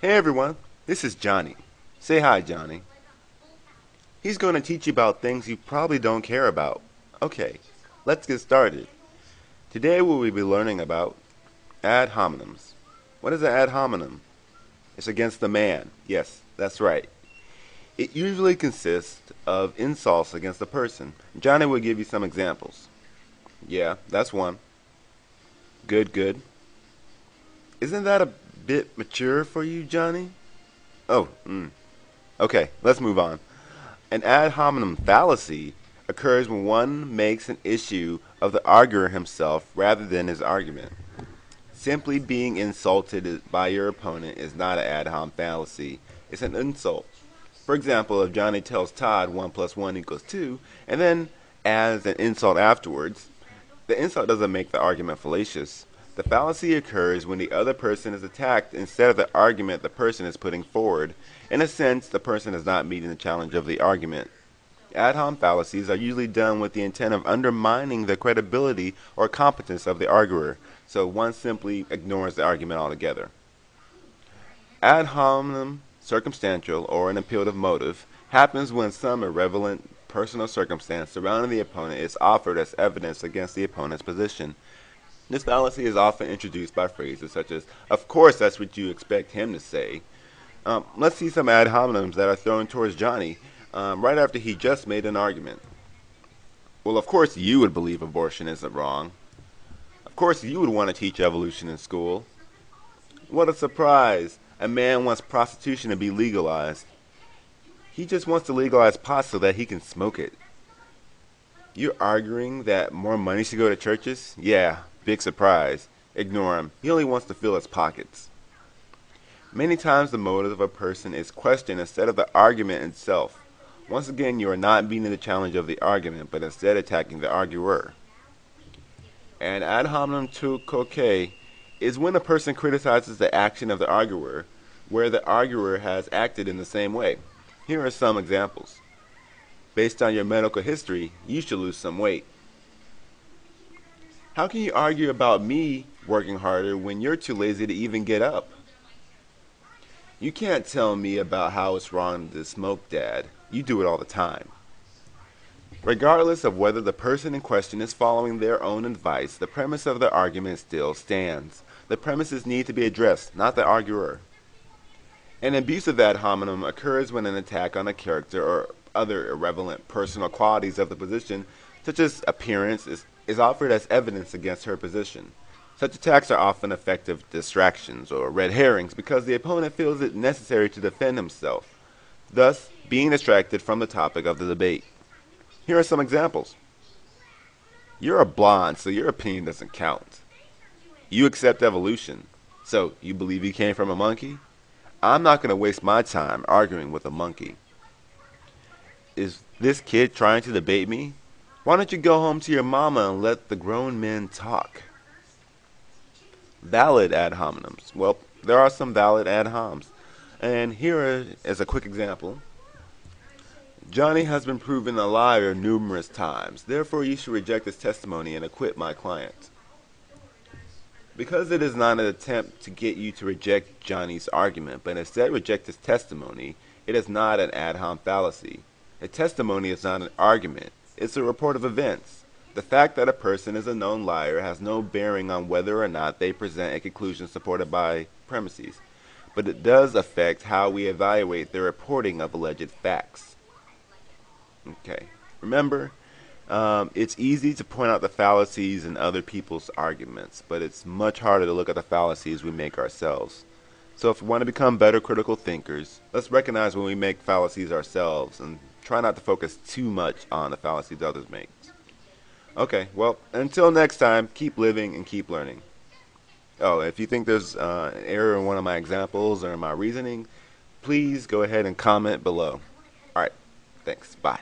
Hey everyone, this is Johnny. Say hi, Johnny. He's going to teach you about things you probably don't care about. Okay, let's get started. Today we will be learning about ad hominems. What is an ad hominem? It's against the man. Yes, that's right. It usually consists of insults against a person. Johnny will give you some examples. Yeah, that's one. Good, good. Isn't that a bit mature for you, Johnny? Oh, okay, let's move on. An ad hominem fallacy occurs when one makes an issue of the arguer himself rather than his argument. Simply being insulted by your opponent is not an ad hom fallacy. It's an insult. For example, if Johnny tells Todd 1 plus 1 equals 2 and then adds an insult afterwards, the insult doesn't make the argument fallacious. The fallacy occurs when the other person is attacked instead of the argument the person is putting forward. In a sense, the person is not meeting the challenge of the argument. Ad hom fallacies are usually done with the intent of undermining the credibility or competence of the arguer, so one simply ignores the argument altogether. Ad hominem circumstantial or an appellative motive happens when some irrelevant personal circumstance surrounding the opponent is offered as evidence against the opponent's position. This fallacy is often introduced by phrases such as, "Of course that's what you expect him to say." Let's see some ad hominems that are thrown towards Johnny right after he just made an argument. Well, of course you would believe abortion isn't wrong. Of course you would want to teach evolution in school. What a surprise! A man wants prostitution to be legalized. He just wants to legalize pot so that he can smoke it. You're arguing that more money should go to churches? Yeah, big surprise. Ignore him. He only wants to fill his pockets. Many times the motive of a person is questioned instead of the argument itself. Once again, you are not meeting the challenge of the argument, but instead attacking the arguer. And ad hominem tu quoque is when a person criticizes the action of the arguer, where the arguer has acted in the same way. Here are some examples. Based on your medical history, you should lose some weight. How can you argue about me working harder when you're too lazy to even get up? You can't tell me about how it's wrong to smoke, Dad. You do it all the time. Regardless of whether the person in question is following their own advice, the premise of the argument still stands. The premises need to be addressed, not the arguer. An abusive ad hominem occurs when an attack on a character or other irrelevant personal qualities of the position, such as appearance, is offered as evidence against her position. Such attacks are often effective distractions or red herrings because the opponent feels it necessary to defend himself, thus being distracted from the topic of the debate. Here are some examples. You're a blonde, so your opinion doesn't count. You accept evolution, so you believe you came from a monkey? I'm not going to waste my time arguing with a monkey. Is this kid trying to debate me? Why don't you go home to your mama and let the grown men talk? Valid ad hominems. Well, there are some valid ad homs. And here is a quick example. Johnny has been proven a liar numerous times. Therefore, you should reject his testimony and acquit my client. Because it is not an attempt to get you to reject Johnny's argument, but instead reject his testimony, it is not an ad hom fallacy. A testimony is not an argument. It's a report of events. The fact that a person is a known liar has no bearing on whether or not they present a conclusion supported by premises, but it does affect how we evaluate their reporting of alleged facts. Okay, remember, it's easy to point out the fallacies in other people's arguments, but it's much harder to look at the fallacies we make ourselves. So if we want to become better critical thinkers, let's recognize when we make fallacies ourselves and try not to focus too much on the fallacies others make. Okay, well, until next time, keep living and keep learning. Oh, if you think there's an error in one of my examples or in my reasoning, please go ahead and comment below. Alright, thanks. Bye.